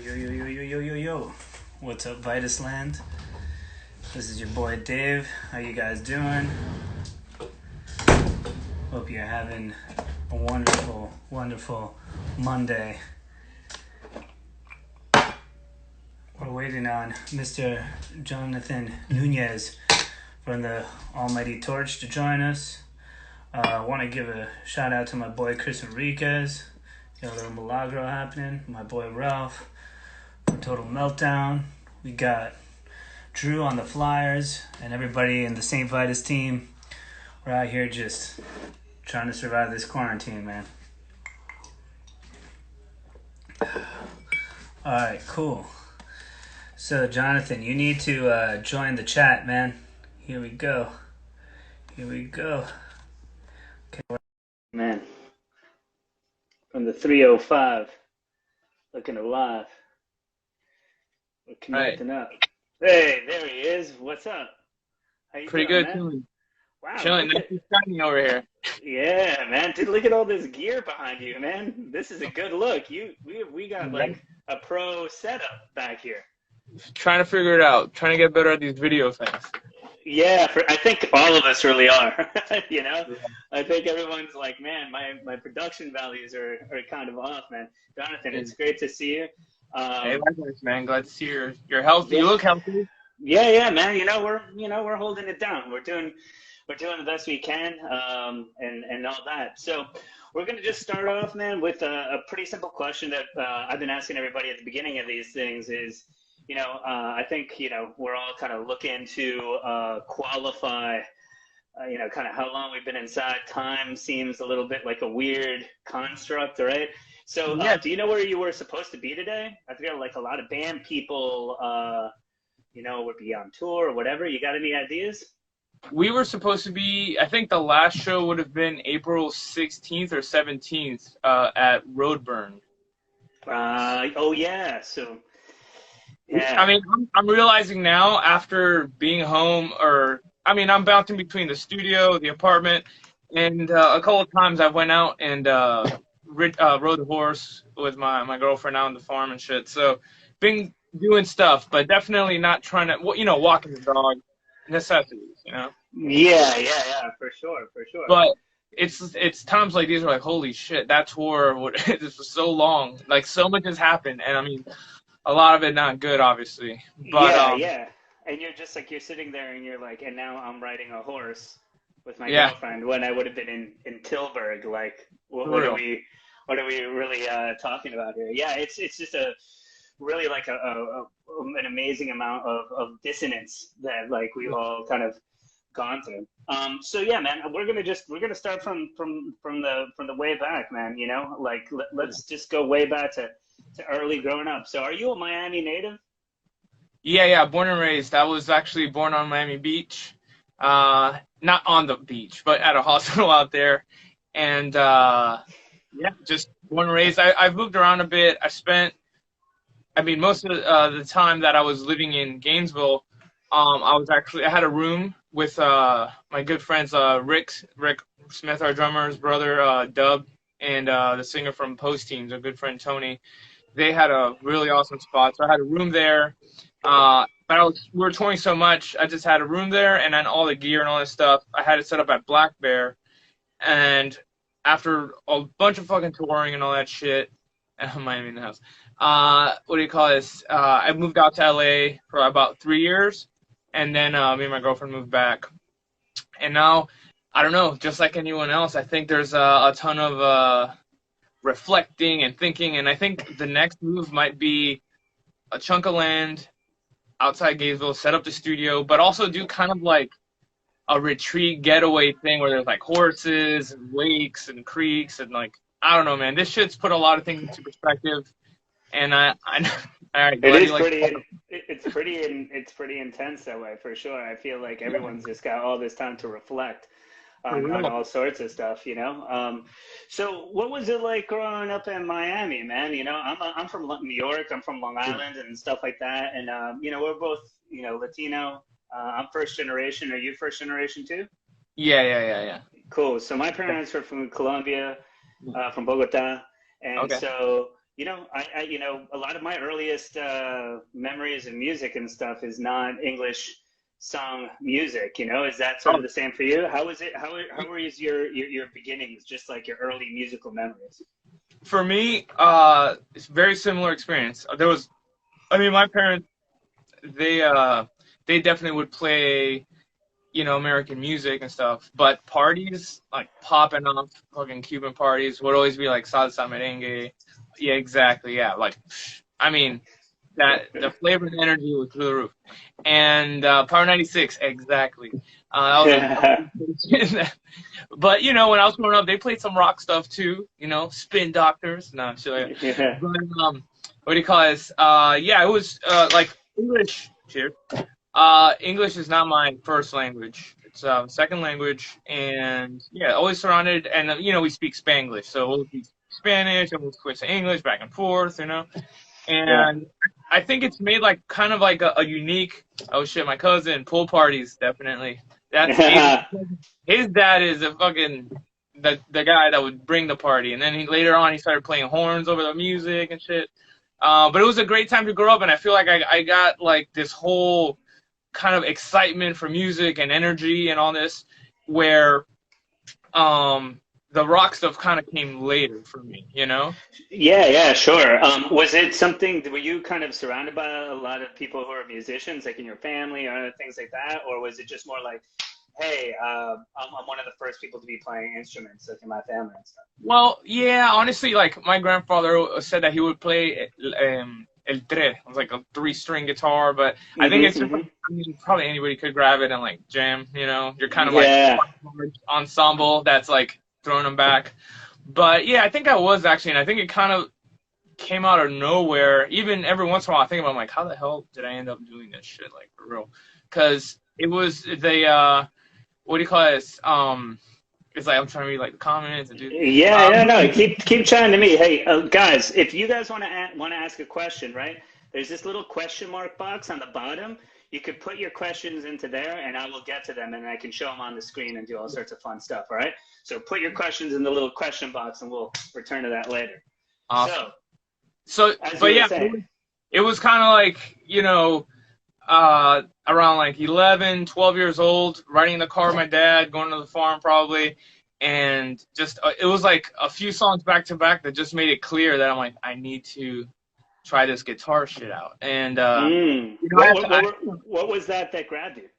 Yo. What's up, Vitus Land? This is your boy Dave. How you guys doing? Hope you're having a wonderful, wonderful Monday. We're waiting on Mr. Jonathan Nuñez from the Almighty Torche to join us. I want to give a shout out to my boy Chris Enriquez. Got a little milagro happening. My boy Ralph for Total Meltdown. We got Drew on the Flyers and everybody in the Saint Vitus team. We're out here just trying to survive this quarantine, man. Alright, cool. So, Jonathan, you need to join the chat, man. Here we go. Okay, man. From the 305, looking alive. We're connecting up. Hey, there he is. What's up? How you Pretty doing, good, man? chilling. Wow. Chilling, nice and shiny over here. Yeah, man. Dude, look at all this gear behind you, man. This is a good look. We got like a pro setup back here. Trying to figure it out. Trying to get better at these video things. Yeah, I think all of us really are. You know, I think everyone's like, man, my production values are kind of off, man. Jonathan, it's great to see you. Hey, likewise, man. Glad to see you're healthy. Yeah. You look healthy. Yeah, man. We're holding it down. We're doing the best we can, and all that. So we're gonna just start off, man, with a pretty simple question that I've been asking everybody at the beginning of these things is, I think, we're all kind of looking to qualify, kind of how long we've been inside. Time seems a little bit like a weird construct, right? So do you know where you were supposed to be today? I feel like a lot of band people, would be on tour or whatever. You got any ideas? We were supposed to be, I think the last show would have been April 16th or 17th at Roadburn. Oh, yeah. So... yeah. I mean, I'm realizing now after being home, I'm bouncing between the studio, the apartment, and a couple of times I went out and rode the horse with my girlfriend out on the farm and shit. So, been doing stuff, but definitely not trying to, walking the dog, necessities, Yeah, for sure. But it's times like these where like, holy shit, that tour, this was so long, like so much has happened, and I mean, a lot of it not good, obviously. But yeah. And you're just like, you're sitting there and you're like, and now I'm riding a horse with my girlfriend when I would have been in Tilburg. Like, what are we really talking about here? Yeah, it's just a really like an amazing amount of dissonance that like we've all kind of gone through. So yeah, man, we're gonna start from the way back, man. Like let's just go way back to early growing up. So are you a Miami native? Yeah, born and raised. I was actually born on Miami Beach. Not on the beach, but at a hospital out there. And just born and raised. I've moved around a bit. Most of the time that I was living in Gainesville, I had a room with my good friends Rick Smith, our drummer, his brother Dub, and the singer from Post Teams, our good friend Tony. They had a really awesome spot, so I had a room there. But we were touring so much, I just had a room there, and then all the gear and all this stuff, I had it set up at Black Bear. And after a bunch of fucking touring and all that shit, Miami in the house. I moved out to LA for about 3 years, and then me and my girlfriend moved back. And now, I don't know, just like anyone else, I think there's a ton of reflecting and thinking, and I think the next move might be a chunk of land outside Gainesville, set up the studio, but also do kind of like a retreat getaway thing where there's like horses and lakes and creeks and like, I don't know, man. This shit's put a lot of things into perspective, and it's pretty intense that way for sure. I feel like everyone's just got all this time to reflect on all sorts of stuff, So what was it like growing up in Miami, man? I'm from New York, I'm from Long Island and stuff like that. And, we're both, Latino. I'm first generation. Are you first generation too? Yeah. Cool. So my parents are from Colombia, from Bogota. And so you know, a lot of my earliest memories of music and stuff is not English song music. You know, is that sort of the same for you? How was it? How were your beginnings? Just like your early musical memories. For me, it's a very similar experience. My parents, they definitely would play, you know, American music and stuff, but parties, like popping off fucking Cuban parties, would always be like salsa merengue. Yeah, exactly. Yeah, like, I mean, that the flavor and energy was through the roof. And Power 96, exactly. But you know, when I was growing up, they played some rock stuff too. You know, Spin Doctors. No, sure. Yeah. But, what do you call this? Yeah, it was like English. Cheers. English is not my first language. It's second language, and yeah, always surrounded. And you know, we speak Spanglish, so we'll speak Spanish and we'll switch to English back and forth. You know, and I think it's made like kind of like a unique. Oh shit, my cousin pool parties definitely. That's his dad is a fucking the guy that would bring the party, and then later on he started playing horns over the music and shit. But it was a great time to grow up, and I feel like I got like this whole kind of excitement for music and energy and all this, where the rock stuff kind of came later for me, you know? Yeah, sure. Was it something, were you kind of surrounded by a lot of people who are musicians, like in your family or other things like that? Or was it just more like, hey, I'm one of the first people to be playing instruments, like in my family and stuff? Well, yeah, honestly, like my grandfather said that he would play el tre. It was like a 3-string guitar, but I think it's just, I mean, probably anybody could grab it and like jam, you know? You're kind of like ensemble that's like throwing them back. But yeah, I think I was actually, and I think it kind of came out of nowhere. Even every once in a while I think about, like, how the hell did I end up doing this shit, like, for real? Because it was the what do you call this? It's like I'm trying to read like the comments and do. No. Keep chatting to me. Hey, guys, if you guys want to ask a question, right? There's this little question mark box on the bottom. You could put your questions into there, and I will get to them, and I can show them on the screen and do all sorts of fun stuff. All right. So put your questions in the little question box, and we'll return to that later. Awesome. So but yeah, it was kind of like, you know, around like 11, 12 years old, riding in the car with my dad, going to the farm probably, and just it was like a few songs back to back that just made it clear that I'm like, I need to try this guitar shit out. And you know, what was that grabbed you?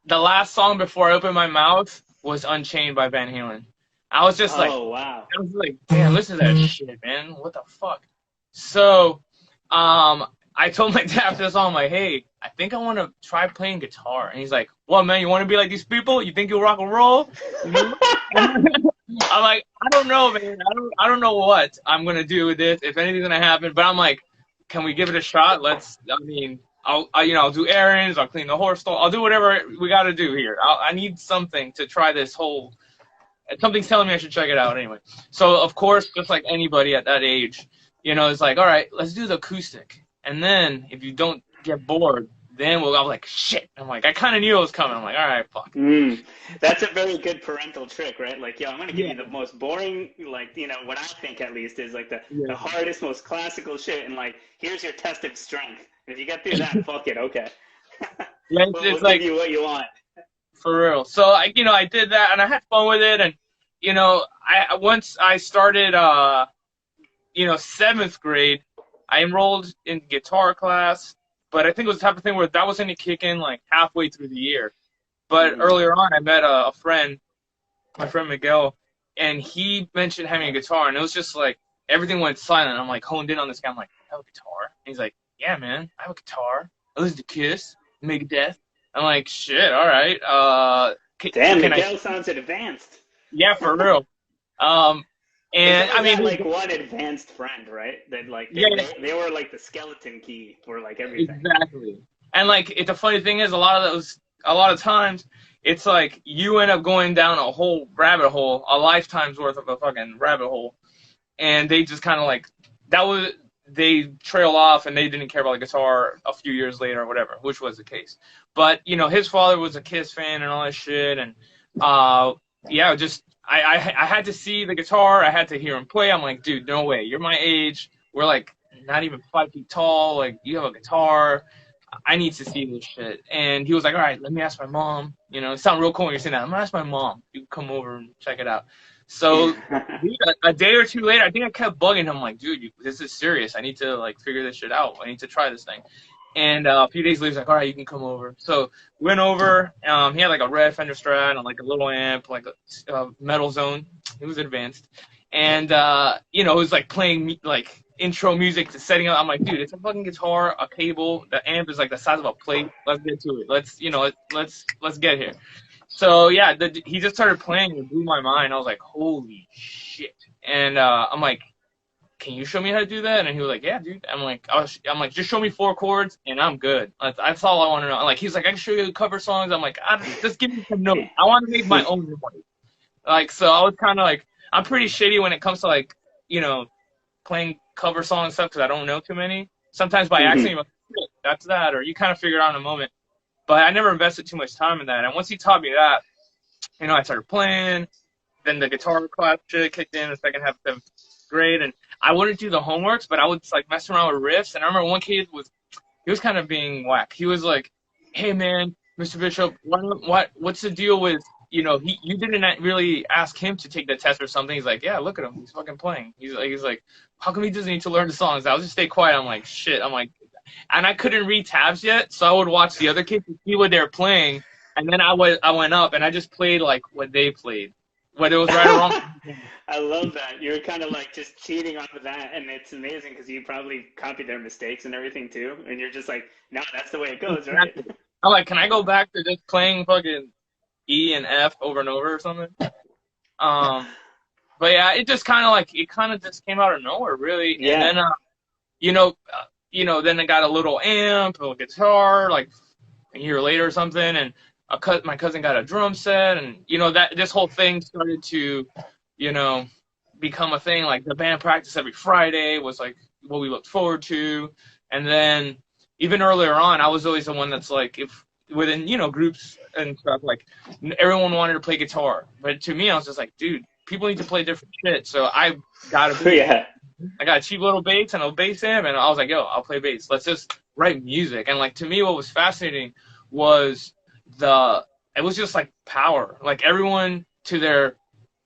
The last song before I opened my mouth was Unchained by Van Halen. I was just like, oh wow, I was like, damn, listen to that shit, man. What the fuck? So I told my dad after the song, I'm like, hey, I think I want to try playing guitar. And he's like, what, man, you want to be like these people? You think you'll rock and roll? You know? I'm like, I don't know, man. I don't know what I'm going to do with this, if anything's going to happen. But I'm like, can we give it a shot? I'll do errands. I'll clean the horse stall. I'll do whatever we got to do here. I need something to try this whole, something's telling me I should check it out anyway. So, of course, just like anybody at that age, you know, it's like, all right, let's do the acoustic. And then if you don't get bored, then I'm like, shit. I'm like, I kind of knew it was coming. I'm like, all right, fuck. That's a very good parental trick, right? Like, yo, I'm going to give you the most boring, like, you know, what I think at least is like the hardest, most classical shit. And like, here's your test of strength. And if you get through that, fuck it, okay. Yeah, we'll like, give you what you want. For real. So, I did that and I had fun with it. And, you know, once I started, 7th grade, I enrolled in guitar class, but I think it was the type of thing where that was only kicking like halfway through the year. But earlier on, I met a friend, my friend Miguel, and he mentioned having a guitar, and it was just like everything went silent. I'm like honed in on this guy. I'm like, I have a guitar. And he's like, yeah, man, I have a guitar. I listen to Kiss, Megadeth. I'm like, shit, all right. Damn, Miguel sounds advanced. Yeah, for real. And I mean, like one advanced friend, right? That like they were like the skeleton key for like everything. Exactly. And like the funny thing is, a lot of times, it's like you end up going down a whole rabbit hole, a lifetime's worth of a fucking rabbit hole, and they just kind of like they trail off and they didn't care about the guitar a few years later or whatever, which was the case. But you know, his father was a Kiss fan and all that shit, and I had to see the guitar. I had to hear him play. I'm like, dude, no way. You're my age. we're like not even 5 feet tall. Like, you have a guitar. I need to see this shit. And he was like, all right, let me ask my mom. You know, it sounds real cool when you're saying that. I'm going to ask my mom. You can come over and check it out. So a day or two later, I think I kept bugging him, like, dude, this is serious. I need to, like, figure this shit out. I need to try this thing. And a few days later, he's like, all right, you can come over. So went over. He had, like, a red Fender Strat and, like, a little amp, like a metal zone. He was advanced. And, you know, it was, like, playing, like, intro music to setting up. I'm like, dude, it's a fucking guitar, a cable. The amp is, like, the size of a plate. Let's get to it. Let's get here. So, yeah, he just started playing and it blew my mind. I was like, holy shit. And I'm like, can you show me how to do that? And he was like, yeah, dude. I'm like, just show me 4 chords and I'm good. That's all I want to know. Like, he's like, I can show you cover songs. I'm like, just give me some notes. I want to make my own voice. Like, so I was kind of like, I'm pretty shitty when it comes to, like, you know, playing cover songs and stuff because I don't know too many. Sometimes by accident, you're like, shit, that's that. Or you kind of figure it out in a moment. But I never invested too much time in that. And once he taught me that, you know, I started playing. Then the guitar class shit kicked in the second half of 7th grade. And I wouldn't do the homeworks, but I would, like, mess around with riffs. And I remember one kid he was kind of being whack. He was like, hey, man, Mr. Bishop, what's the deal with, you know, you didn't really ask him to take the test or something. He's like, yeah, look at him. He's fucking playing. He's like, how come he doesn't need to learn the songs? I'll just stay quiet. I'm like, shit. I'm like, and I couldn't read tabs yet, so I would watch the other kids to see what they were playing, and then I went up and I just played like what they played, whether it was right or wrong. I love that. You're kind of like just cheating off of that, and it's amazing because you probably copied their mistakes and everything too, and you're just like, no, that's the way it goes, right? I'm like, can I go back to just playing fucking E and F over and over or something? But yeah, it just kind of just came out of nowhere, really. Yeah. And then, then I got a little amp, a guitar, like a year later or something, and my cousin got a drum set, and, you know, that this whole thing started to, you know, become a thing. Like, the band practice every Friday was, like, what we looked forward to. And then even earlier on, I was always the one that's, like, if within, you know, groups and stuff, like, everyone wanted to play guitar. But to me, I was just like, dude, people need to play different shit. So I got I got a cheap little bass and a bass amp, and I was like, yo, I'll play bass. Let's just write music. And, like, to me, what was fascinating was it was just, like, power. Like, everyone to the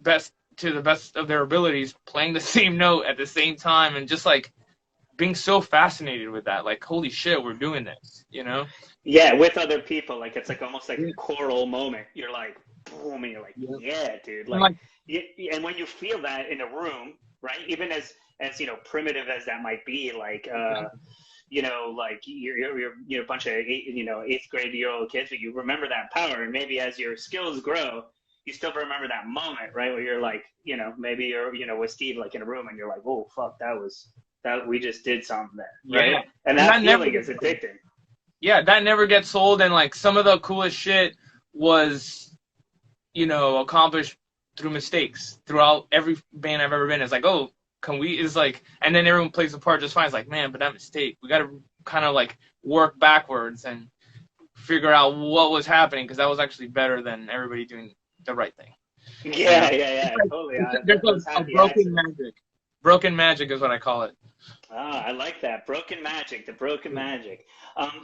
best of their abilities playing the same note at the same time, and just, like, being so fascinated with that. Like, holy shit, we're doing this, you know? Yeah, with other people. Like, it's, like, almost like a choral moment. You're like, boom, and you're like, yeah, dude. Like, and when you feel that in a room, right, even as you know, primitive as that might be, like, you know, like, you're a bunch of 8th grade year old kids, but you remember that power, and maybe as your skills grow, you still remember that moment, right, where you're like, you know, maybe you're, you know, with Steve, like, in a room, and you're like, oh fuck, that we just did something there, right? Yeah. And that feeling is addicting. Yeah, that never gets old. And, like, some of the coolest shit was, you know, accomplished through mistakes. Throughout every band I've ever been, it's like, oh, and then everyone plays the part just fine. It's like, man, but that mistake, we got to kind of, like, work backwards and figure out what was happening, because that was actually better than everybody doing the right thing. Yeah, totally. There's a broken magic. Broken magic is what I call it. Ah, I like that. Broken magic, the broken magic.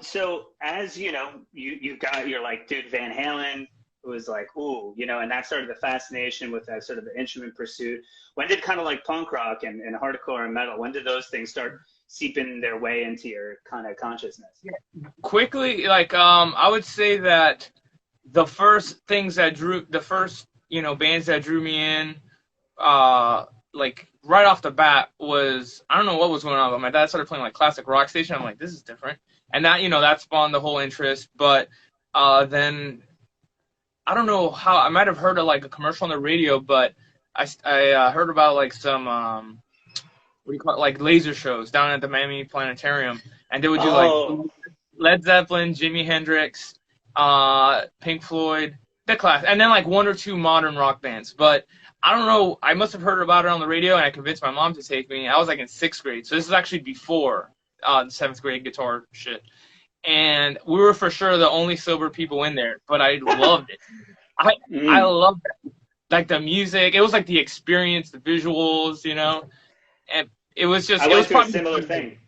So as, you know, you're like, dude, Van Halen was like, ooh, you know, and that started the fascination with that sort of the instrument pursuit. When did kind of like punk rock and hardcore and metal, when did those things start seeping their way into your kind of consciousness? Yeah. Quickly, like, I would say that the first, you know, bands that drew me in, like, right off the bat was, I don't know what was going on, but my dad started playing, like, classic rock station. I'm like, this is different. And that, you know, that spawned the whole interest. But then, I don't know how, I might have heard of, like, a commercial on the radio, but I heard about, like, some, what do you call it, like, laser shows down at the Miami Planetarium. And they would do, like, Led Zeppelin, Jimi Hendrix, Pink Floyd, the class, and then, like, 1 or 2 modern rock bands. But I don't know, I must have heard about it on the radio, and I convinced my mom to take me. I was, like, in 6th grade, so this is actually before the 7th grade guitar shit. And we were for sure the only sober people in there, but I loved it. I loved it. Like, the music, it was like the experience, the visuals, you know. And it was just. I It went was through a probably similar thing.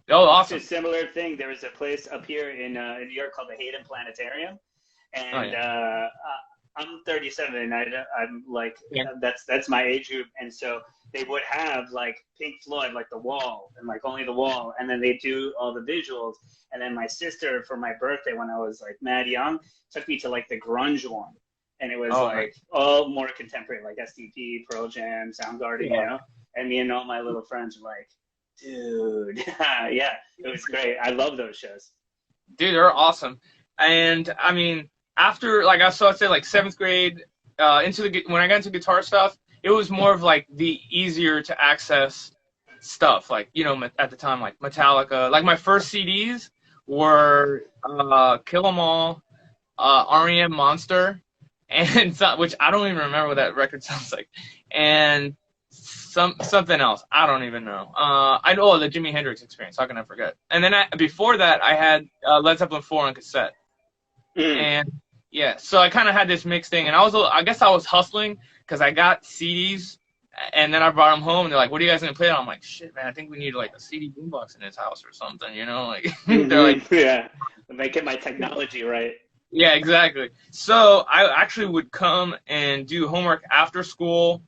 Oh, awesome. It's a similar thing. There was a place up here in New York called the Halen Planetarium, and I'm 37, and I'm like that's my age group, and so they would have like Pink Floyd, like The Wall, and like Only the Wall, and then they do all the visuals. And then my sister, for my birthday when I was like mad young, took me to like the grunge one, and it was all more contemporary, like SDP, Pearl Jam, Soundgarden, you know. And me and all my little friends were like, dude, yeah, it was great. I love those shows. Dude, they're awesome. And I mean, after like I'd say like 7th grade, when I got into guitar stuff, it was more of like the easier to access stuff. Like, you know, at the time, like Metallica. Like my first CDs were Kill 'Em All, REM Monster, and which I don't even remember what that record sounds like, and something else. I don't even know. I know the Jimi Hendrix Experience. How can I forget? And then before that, I had Led Zeppelin 4 on cassette. And yeah, so I kind of had this mixed thing, and I guess I was hustling because I got CDs, and then I brought them home, and they're like, "What are you guys gonna play on?" I'm like, "Shit, man, I think we need like a CD boombox in this house or something," you know? Like they're like, "Yeah, making my technology right." Yeah, exactly. So I actually would come and do homework after school.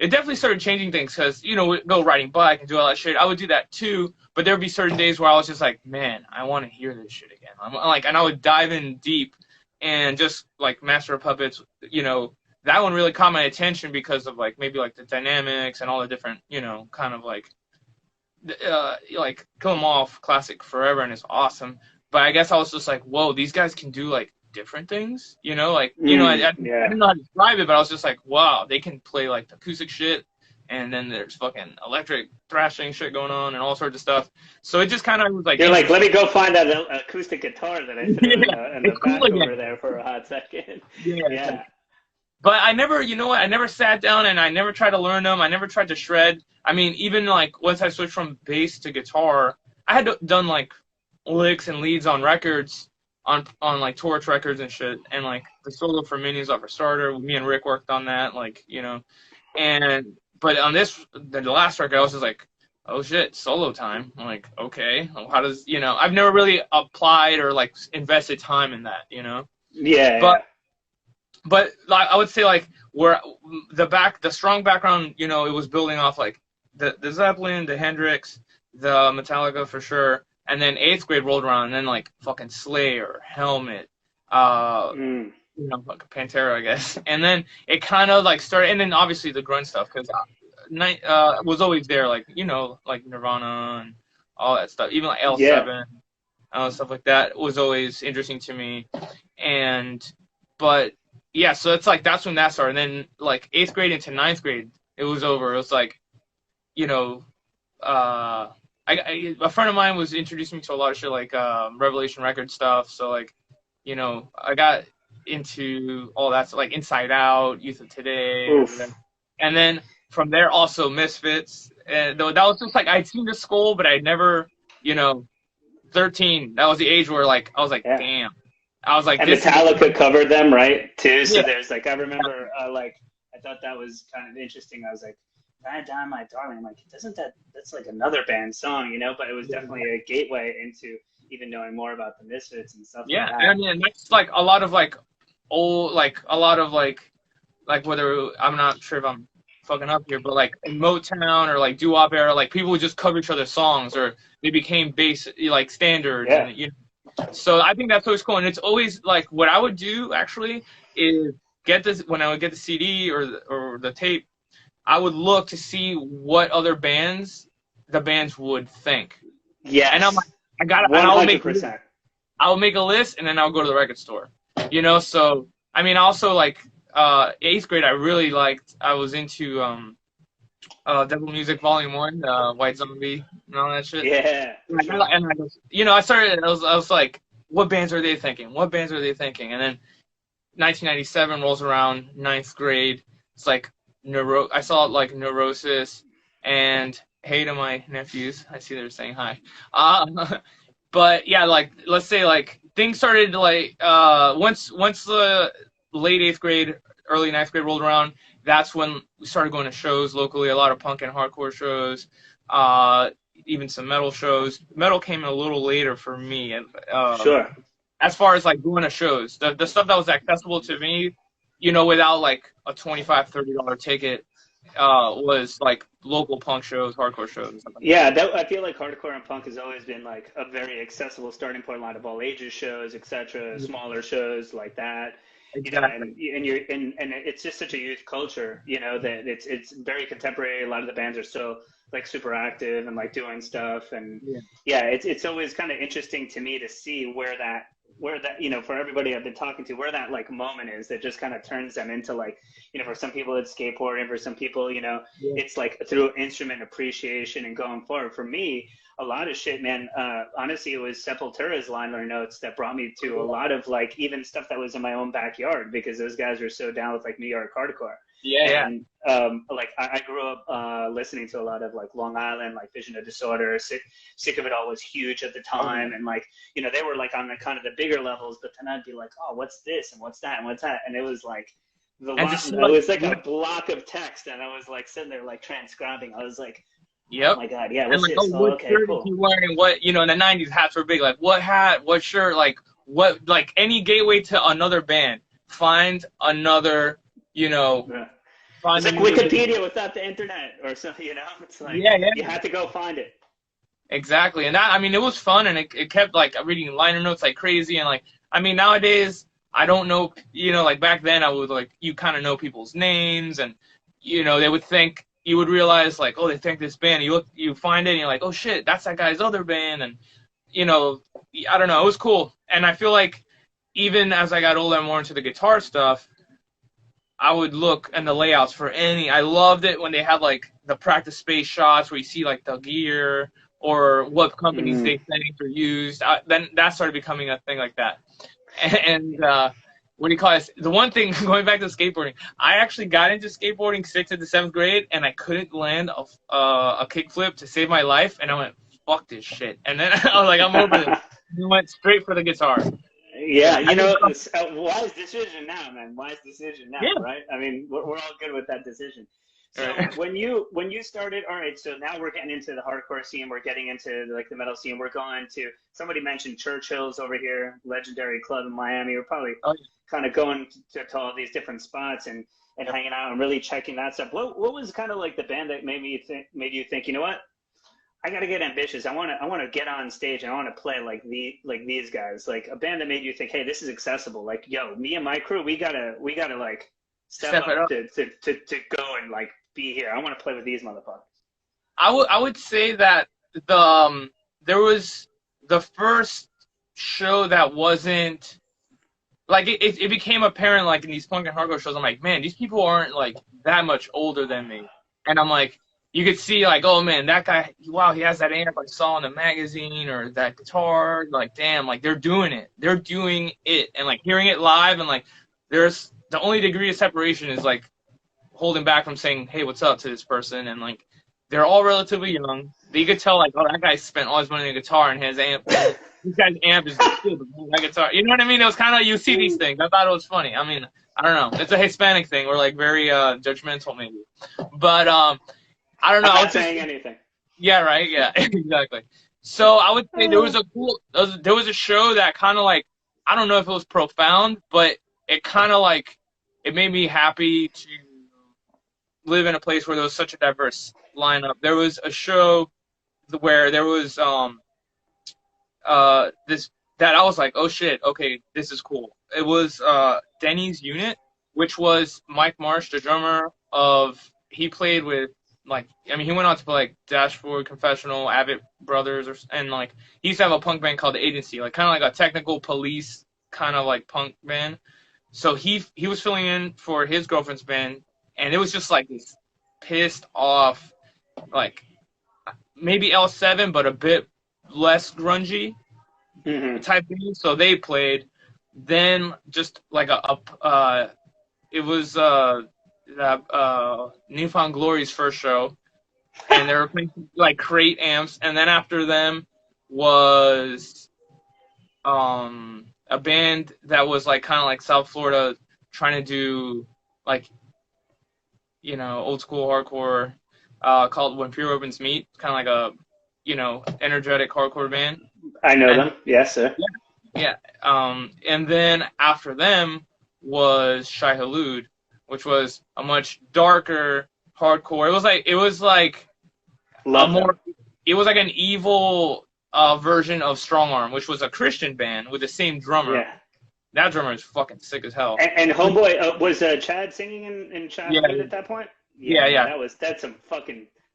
It definitely started changing things because, you know, we'd go riding bike and do all that shit. I would do that too, but there would be certain days where I was just like, man, I want to hear this shit again. I'm like, and I would dive in deep and just like Master of Puppets, you know, that one really caught my attention because of like maybe like the dynamics and all the different, you know, kind of like Kill 'Em All classic forever and it's awesome. But I guess I was just like, whoa, these guys can do like different things, you know, like, you know, I didn't know how to describe it, but I was just like, wow, they can play like the acoustic shit, and then there's fucking electric thrashing shit going on and all sorts of stuff. So it just kind of was like, you're like, let me go find that acoustic guitar that I threw in the back over there for a hot second. Yeah. But I never, you know what, I never sat down and I never tried to learn them. I never tried to shred. I mean, even like once I switched from bass to guitar, I had done like licks and leads on records, on like Torch records and shit, and like the solo for Minions Off for Starter, me and Rick worked on that, like, you know, but on the last record, I was just like, oh shit, solo time. I'm like, okay, how does, you know, I've never really applied or like invested time in that, you know. But I would say like where the strong background, you know, it was building off like the Zeppelin, the Hendrix, the Metallica for sure. And then 8th grade rolled around, and then like fucking Slayer, Helmet, you know, like Pantera, I guess. And then it kind of like started, and then obviously the grunge stuff, because was always there, like, you know, like Nirvana and all that stuff. Even like L7, stuff like that was always interesting to me. But yeah, so it's like that's when that started. And then like 8th grade into 9th grade, it was over. It was like, you know, a friend of mine was introducing me to a lot of shit like Revelation Records stuff. So like, you know, I got into all that, so like Inside Out, Youth of Today, and then from there also Misfits. And that was just like I'd seen the school, but I'd never, you know, 13. That was the age where like I was like, damn. I was like, and Metallica covered them, right? Too. So there's like, I remember like I thought that was kind of interesting. I was like, "Die, Die, My Darling." I'm like, that's like another band song, you know? But it was definitely a gateway into even knowing more about the Misfits and stuff. Yeah, like that. I mean, that's like a lot of like old, like a lot of like whether I'm not sure if I'm fucking up here, but like in Motown or like doo-wop era, like people would just cover each other's songs, or they became like standards. Yeah. And, you know, so I think that's always cool, and it's always like what I would do actually is when I would get the CD or the tape, I would look to see what other bands the bands would think. Yeah. And I'm like, I'll make a list, and then I'll go to the record store. You know, so I mean, also like 8th grade, I was into Devil Music Volume 1, White Zombie, and all that shit. Yeah. And I was, you know, I was like, what bands are they thinking? What bands are they thinking? And then 1997 rolls around, 9th grade. It's like I saw like Neurosis and Hey to my nephews. I see they're saying hi. But yeah, like let's say like things started like once the late 8th grade, early 9th grade rolled around, that's when we started going to shows locally, a lot of punk and hardcore shows. even some metal shows. Metal came a little later for me, and Sure. as far as like going to shows, the stuff that was accessible to me, you know, without like a $25-$30 ticket, was like local punk shows, hardcore shows, and stuff like Yeah, I feel like hardcore and punk has always been like a very accessible starting point. A lot of all ages shows, etc., that. smaller shows like that. You know, Exactly. and it's just such a youth culture, you know, that it's very contemporary. A lot of the bands are still like super active and like doing stuff, and Yeah. yeah, it's always kind of interesting to me to see where that, you know, for everybody I've been talking to, where that like moment is that just kind of turns them into like, you know, for some people it's skateboarding, for some people, you know, Yeah. it's like through instrument appreciation and going forward. For me, a lot of shit, man. Honestly, it was Sepultura's liner notes that brought me to a lot of like even stuff that was in my own backyard, because those guys were so down with like New York hardcore. Yeah. And like I grew up listening to a lot of like Long Island, like Vision of Disorder. Sick of It All was huge at the time, and like, you know, they were like on the kind of the bigger levels. But then I'd be like, oh, what's this and what's that and what's that, and it was like it was like a block of text, and I was like sitting there like transcribing. I was like, Yep. oh my god, yeah, And what's like, this? oh, Oh, what okay, shirt is cool. he wearing? What, you know, in the 90s, hats were big. Like, what hat, what shirt, like, what, like, any gateway to another band. Find another, you know, Yeah. find It's like Wikipedia without the internet or something, you know? It's like, Yeah. you had to go find it. Exactly. And that, I mean, it was fun, and it kept, like, reading liner notes like crazy. And, like, I mean, nowadays, I don't know, you know, like, back then, I would, like, you kind of know people's names, and, you know, they would think, you would realize, like, oh, they think this band. You find it, and you're like, oh, shit, that's that guy's other band. And, you know, I don't know, it was cool. And I feel like even as I got older and more into the guitar stuff, I would look in the layouts for any. I loved it when they had, like, the practice space shots where you see, like, the gear or what companies they thanked or used. Then that started becoming a thing like that. And what do you call it? The one thing, going back to skateboarding, I actually got into skateboarding 6th to 7th grade, and I couldn't land a kickflip to save my life, and I went, fuck this shit. And then I was like, I'm over this. I went straight for the guitar. Yeah, you know, wise decision now, man. Wise decision now, Yeah. right? I mean, we're all good with that decision. So Right. when you started, all right, so now we're getting into the hardcore scene, we're getting into like the metal scene, we're going to, somebody mentioned Churchill's over here, legendary club in Miami. We're probably Oh, yeah. kind of going to all these different spots and hanging out and really checking that stuff. What was kind of like the band that made you think, you know what? I got to get ambitious. I want to get on stage and I want to play like these guys, like a band that made you think, hey, this is accessible. Like, yo, me and my crew, we gotta like step it up up. to go and like be here. I want to play with these motherfuckers. I would say that there was the first show that wasn't like it became apparent, like, in these punk and hardcore shows. I'm like, man, these people aren't like that much older than me, and I'm like, you could see, like, oh man, that guy, wow, he has that amp I saw in the magazine, or that guitar, like, damn, like, they're doing it, and like hearing it live, and like there's the only degree of separation is like holding back from saying, hey, what's up to this person, and like they're all relatively young. You could tell, like, oh, that guy spent all his money on a guitar, and his amp, this guy's amp is good, that guitar. You know what I mean? It was kind of, you see these things. I thought it was funny. I mean, I don't know. It's a Hispanic thing. We're like very judgmental, maybe. But I don't know. I'm not saying anything. Yeah, right. Yeah, exactly. So I would say there was a show that kind of, like, I don't know if it was profound, but it kind of, like, it made me happy to live in a place where there was such a diverse lineup. There was a show where there was this that I was like, oh shit, okay, this is cool. It was Denny's Unit, which was Mike Marsh, the drummer he played with, like, I mean, he went on to play like Dashboard, Confessional, Abbott Brothers, and like he used to have a punk band called The Agency, like kind of like a technical police kind of like punk band. So he was filling in for his girlfriend's band, and it was just like this pissed off, like maybe L7, but a bit less grungy type thing. So they played. Then just like it was Newfound Glory's first show, and they were playing like crate amps. And then after them was a band that was like kind of like South Florida, trying to do like, you know, old school hardcore. called When Pure Opens Meet. Kind of like a, you know, energetic hardcore band. I know them. Yes, sir. Yeah. And then after them was Shai Hulud, which was a much darker hardcore. It was like an evil version of Strong Arm, which was a Christian band with the same drummer. Yeah. That drummer is fucking sick as hell. And homeboy, was Chad singing in Shai Hulud at that point? Yeah.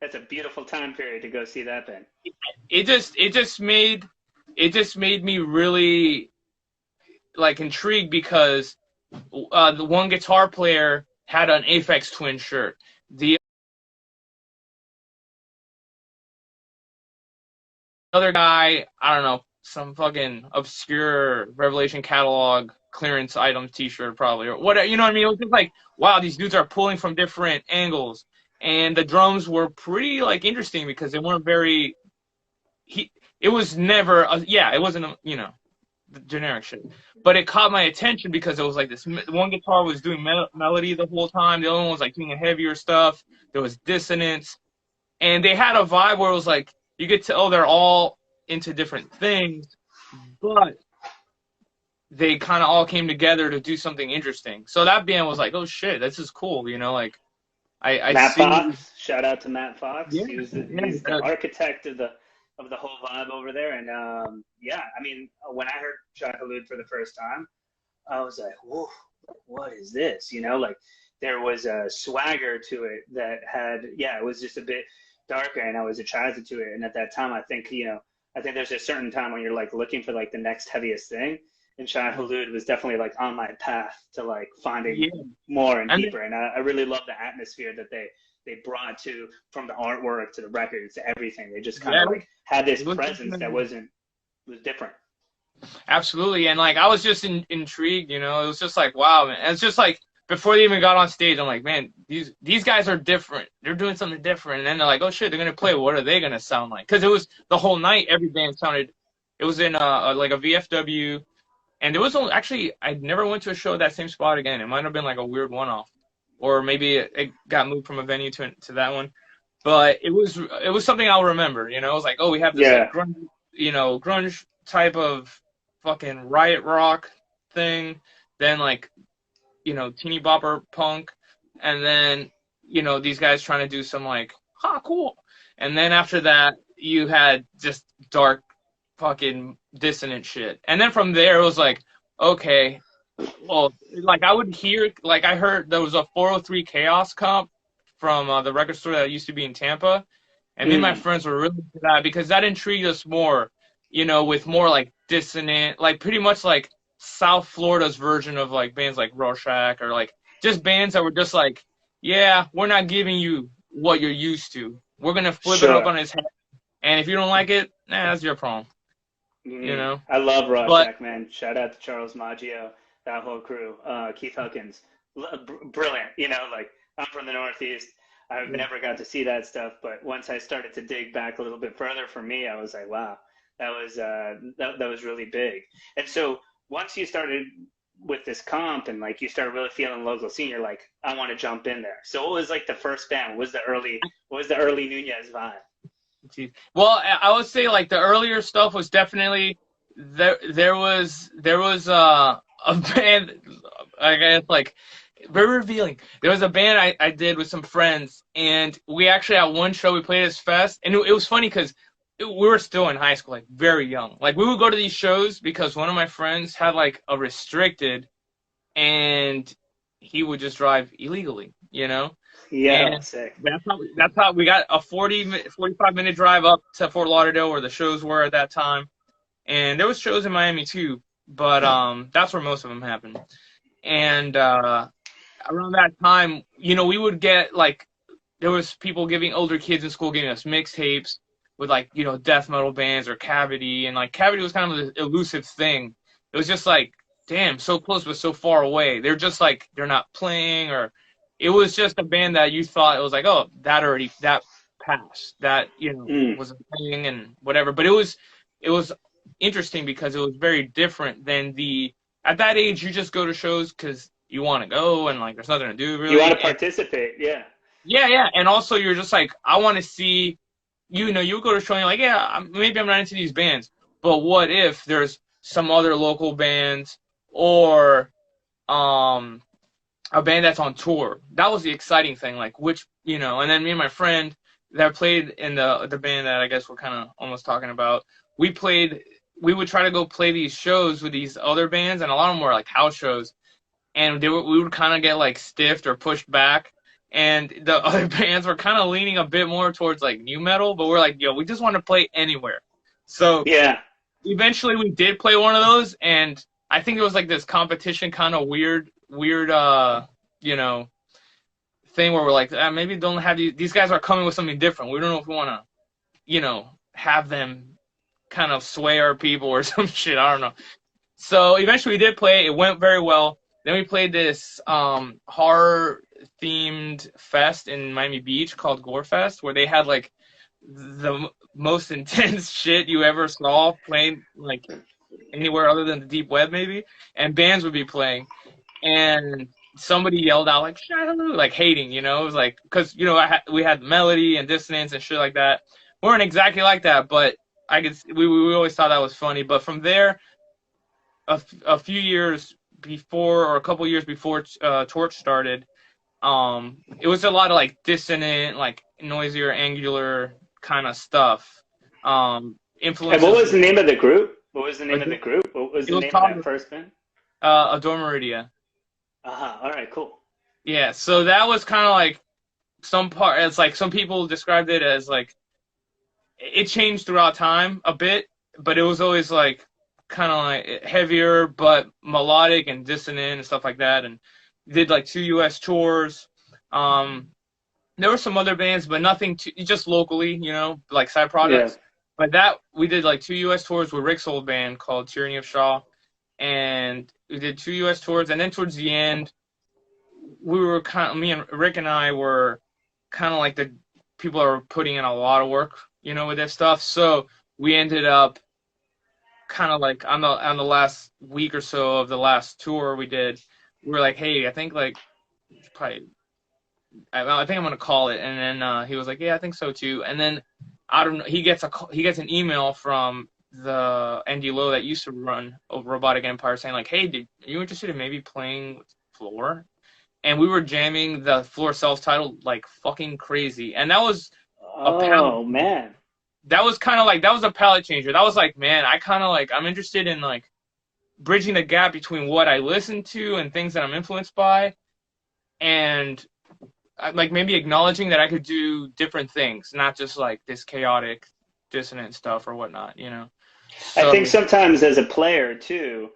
That's a beautiful time period to go see that band. It just made me really like intrigued because the one guitar player had an Aphex Twin shirt. The other guy, I don't know, some fucking obscure Revelation catalog clearance item T-shirt probably, or whatever. You know what I mean? It was just like, wow, these dudes are pulling from different angles, and the drums were pretty like interesting because they weren't very. It was never, it wasn't, you know, the generic shit, but it caught my attention because it was like this. One guitar was doing melody the whole time, the other one was like doing heavier stuff. There was dissonance, and they had a vibe where it was like you could tell they're all into different things, but they kind of all came together to do something interesting. So that band was like, oh shit, this is cool, you know, like Matt Fox, shout out to Matt Fox. Yeah, he's the architect of the whole vibe over there. And I mean, when I heard Shai Hulud for the first time, I was like, whoa, what is this? You know, like there was a swagger to it that had, it was just a bit darker, and I was attracted to it. And at that time, I think there's a certain time when you're like looking for like the next heaviest thing. And Shai Hulud was definitely like on my path to like finding more and deeper. And I really love the atmosphere that they brought from the artwork to the records to everything. They just kind of like had this presence that was different. Absolutely. And like I was just intrigued, you know. It was just like, wow, man. And it's just like before they even got on stage, I'm like, man, these guys are different. They're doing something different. And then they're like, oh shit, they're gonna play. What are they gonna sound like? Because it was the whole night. Every band sounded. It was in like a VFW. And there was actually, I never went to a show at that same spot again. It might have been like a weird one-off, or maybe it got moved from a venue to that one. But it was something I'll remember. You know, it was like, oh, we have this like, grunge type of fucking riot rock thing, then like, you know, teeny bopper punk, and then you know these guys trying to do some like, cool, and then after that you had just dark fucking dissonant shit. And then from there it was like, okay, well, like I would hear, like I heard there was a 403 Chaos comp from the record store that used to be in Tampa, and me and my friends were really into that because that intrigued us more, you know, with more like dissonant, like pretty much like South Florida's version of like bands like Rorschach, or like just bands that were just like, yeah, we're not giving you what you're used to, we're gonna flip it up on his head, and if you don't like it, that's your problem. You know, I love Rorschach, man. Shout out to Charles Maggio, that whole crew. Keith Huckins, brilliant. You know, like I'm from the Northeast. I've never got to see that stuff, but once I started to dig back a little bit further, for me, I was like, wow, that was really big. And so once you started with this comp and like you started really feeling local scene, you're like, I want to jump in there. So what was like the first band? What was the early Nuñez vibe? Well, I would say like the earlier stuff was definitely there was a band, I guess, like very revealing. There was a band I did with some friends, and we actually at one show we played this fest, and it was funny because we were still in high school, like very young. Like we would go to these shows because one of my friends had like a restricted, and he would just drive illegally, you know. Yeah, that's sick. That's how we got a 45-minute drive up to Fort Lauderdale where the shows were at that time. And there was shows in Miami too, but that's where most of them happened. And around that time, you know, we would get like, there was people older kids in school giving us mixtapes with like, you know, death metal bands or Cavity. And like Cavity was kind of an elusive thing. It was just like, damn, so close but so far away. They're just like, they're not playing, or it was just a band that you thought it was like, oh, that passed, that, you know, was a thing and whatever. But it was interesting because it was very different than at that age, you just go to shows because you want to go and like there's nothing to do really. You want to participate, yeah. Yeah. And also you're just like, I want to see, you go to a show and you're like, yeah, maybe I'm not into these bands, but what if there's some other local bands or um a band that's on tour? That was the exciting thing, like which, and then me and my friend that played in the band that I guess we're kind of almost talking about, we would try to go play these shows with these other bands, and a lot of them were like house shows, and we would kind of get like stiffed or pushed back, and the other bands were kind of leaning a bit more towards like new metal, but we're like, yo, we just want to play anywhere. So Yeah. eventually we did play one of those, and I think it was like this competition kind of weird you know thing where we're like, maybe don't have these guys are coming with something different. We don't know if we want to have them kind of sway our people or some shit. I don't know. So eventually we did play. It went very well. Then we played this horror themed fest in Miami Beach called Gore Fest, where they had like the most intense shit you ever saw playing like anywhere other than the deep web maybe, and bands would be playing, and somebody yelled out like "Shadaloo," like hating, it was like, because we had melody and dissonance and shit like that. We weren't exactly like that, but we always thought that was funny. But from there, a few years before, or a couple years before Torch started, it was a lot of like dissonant, like noisier, angular kind of stuff. Influences. And what was the name of the group? What was the name of the group? What was the name of that first band? Adore Meridia. All right, cool. Yeah, so that was kind of like it's like some people described it as like it changed throughout time a bit, but it was always like kind of like heavier but melodic and dissonant and stuff like that, and did like 2 US tours. There were some other bands, but nothing just locally, like side projects. Yeah. But that we did like 2 US tours with Rick's old band called Tyranny of Shaw, and we did 2 US tours, and then towards the end, me and Rick and I were kind of like the people that were putting in a lot of work, with this stuff. So we ended up kind of like on the last week or so of the last tour we did, we were like, hey, I think like probably, I think I'm gonna call it. And then he was like, yeah, I think so too. And then I don't know, he gets an email from the Andy Lowe that used to run Robotic Empire saying like, hey, are you interested in maybe playing with Floor? And we were jamming the Floor self-titled like fucking crazy, and that was man, that was kind of like, that was a palette changer. That was like, man, I kind of like, I'm interested in like bridging the gap between what I listen to and things that I'm influenced by, and like maybe acknowledging that I could do different things, not just like this chaotic dissonant stuff or whatnot, So, I think sometimes as a player too,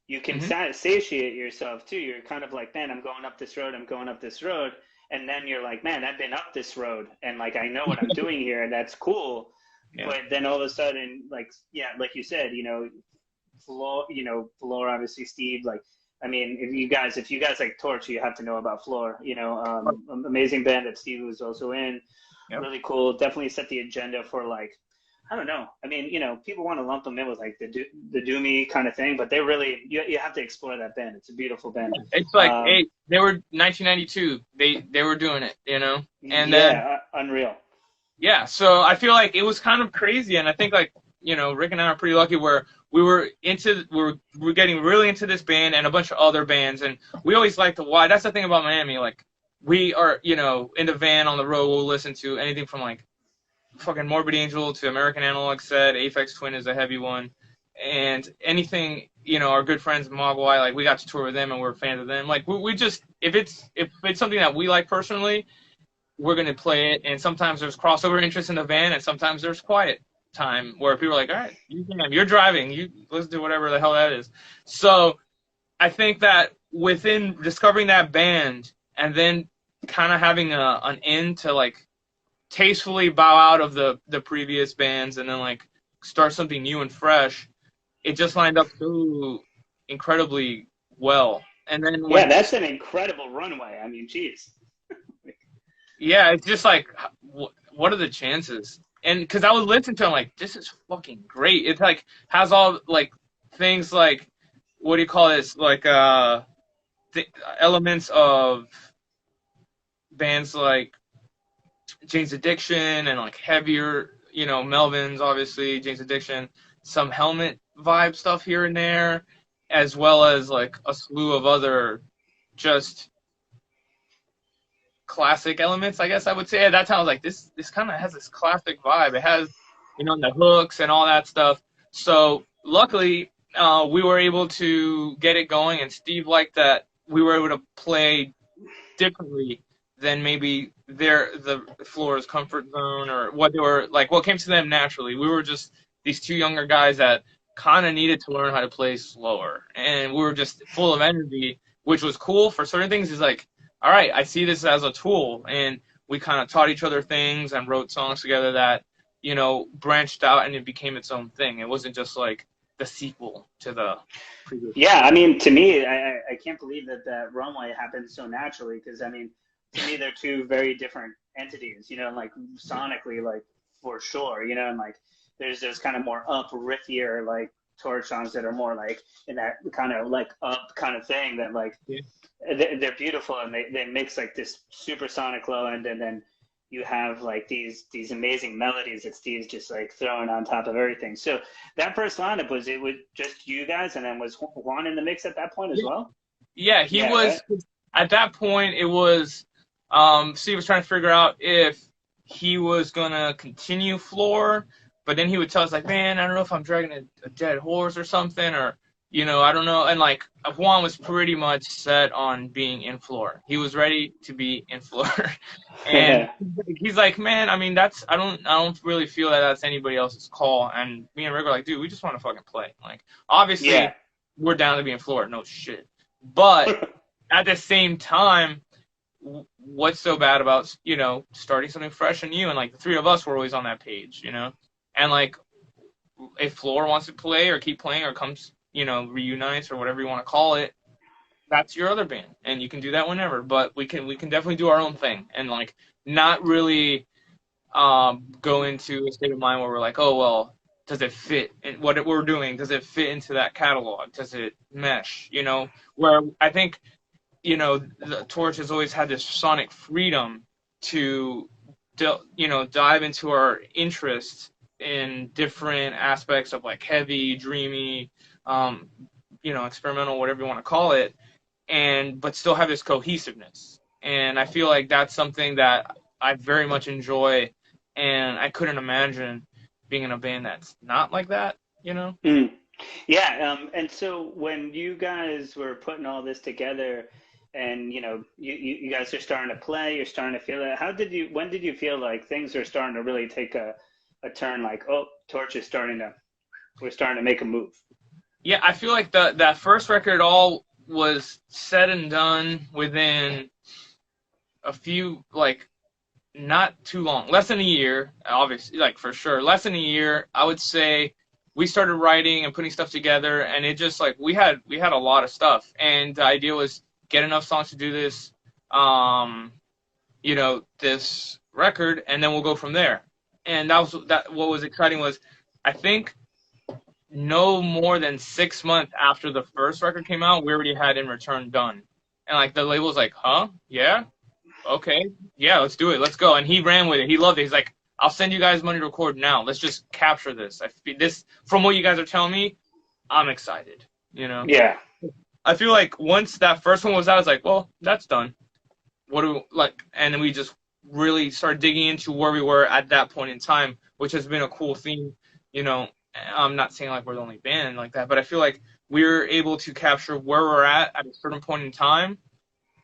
you can satiate yourself too. You're kind of like, man, I'm going up this road. And then you're like, man, I've been up this road, and like, I know what I'm doing here, and that's cool. Yeah. But then all of a sudden, like, yeah, like you said, Floor, obviously Steve, like, I mean, if you guys like Torch, you have to know about Floor, amazing band that Steve was also in. Yep. Really cool. Definitely set the agenda for like, I don't know. I mean, people want to lump them in with like the doomy kind of thing, but they really, you have to explore that band. It's a beautiful band. It's like, they were 1992. They were doing it, and then unreal. Yeah. So I feel like it was kind of crazy. And I think like, Rick and I are pretty lucky where we were getting really into this band and a bunch of other bands. And we always like to watch. That's the thing about Miami. Like we are, in the van on the road, we'll listen to anything from like fucking Morbid Angel to American Analog Set. Aphex Twin is a heavy one, and anything, our good friends Mogwai, like we got to tour with them and we're fans of them. Like we just, if it's something that we like personally, we're gonna play it. And sometimes there's crossover interest in the van, and sometimes there's quiet time where people are like, all right, you're driving, you let's do whatever the hell that is. So I think that within discovering that band and then kind of having an end to like tastefully bow out of the previous bands and then like start something new and fresh, it just lined up so incredibly well. And then that's an incredible runway. I mean, geez. Yeah, it's just like, what are the chances? And because I was listening to it, I'm like, this is fucking great. It like has all like things like, what do you call this? Like the elements of bands like Jane's Addiction and like heavier, you know, Melvin's obviously, Jane's Addiction, some Helmet vibe stuff here and there, as well as like a slew of other just classic elements, I guess I would say. At that time I was like, this kind of has this classic vibe. It has, you know, the hooks and all that stuff. So luckily we were able to get it going, and Steve liked that we were able to play differently than maybe the Floor's comfort zone, or what they were like, what came to them naturally. We were just these two younger guys that kind of needed to learn how to play slower, and we were just full of energy, which was cool for certain things. Is like, all right, I see this as a tool, and we kind of taught each other things and wrote songs together that, you know, branched out and it became its own thing. It wasn't just like the sequel to the previous. Yeah, I mean, to me, I can't believe that runway happened so naturally, because I mean, to me, they're two very different entities, you know, like sonically, like for sure, you know, and like there's kind of more up riffier like Torche songs that are more like in that kind of like up kind of thing that like they're beautiful, and they mix like this supersonic low end, and then you have like these amazing melodies that Steve's just like throwing on top of everything. So that first lineup, was it with just you guys, and then was Juan in the mix at that point as well? Yeah, he was. Right? At that point, it was Steve was trying to figure out if he was gonna continue Floor, but then he would tell us like, man, I don't know if I'm dragging a dead horse or something, or, you know, I don't know. And like Juan was pretty much set on being in Floor. He was ready to be in Floor. And he's like, man, I mean, I don't really feel that that's anybody else's call. And me and Rick were like, dude, we just want to fucking play. Like, obviously, we're down to be in Floor, no shit. But at the same time, what's so bad about, you know, starting something fresh and new? And like the three of us were always on that page, you know. And like, if Floor wants to play or keep playing or comes, you know, reunites or whatever you want to call it, that's your other band, and you can do that whenever. But we can definitely do our own thing, and like not really go into a state of mind where we're like, oh well, does it fit in what we're doing? Does it fit into that catalog? Does it mesh? You know, where I think, you know, the Torche has always had this sonic freedom to, you know, dive into our interests in different aspects of like heavy, dreamy, you know, experimental, whatever you want to call it, but still have this cohesiveness. And I feel like that's something that I very much enjoy, and I couldn't imagine being in a band that's not like that, you know? Yeah, and so when you guys were putting all this together, and you know, you guys are starting to play, you're starting to feel it. When did you feel like things are starting to really take a turn? Like, oh, Torche is we're starting to make a move. Yeah, I feel like that first record all was said and done within a few, like, not too long, less than a year, obviously, like for sure, less than a year. I would say we started writing and putting stuff together, and it just like we had a lot of stuff, and the idea was get enough songs to do this, you know, this record, and then we'll go from there. And what was exciting was, I think no more than 6 months after the first record came out, we already had In Return done. And like the label was like, huh? Yeah? Okay. Yeah, let's do it. Let's go. And he ran with it. He loved it. He's like, I'll send you guys money to record now. Let's just capture this. From what you guys are telling me, I'm excited. You know? Yeah. I feel like once that first one was out, I was like, well, that's done. What do we like? And then we just really started digging into where we were at that point in time, which has been a cool theme. You know, I'm not saying like we're the only band like that, but I feel like we're able to capture where we're at a certain point in time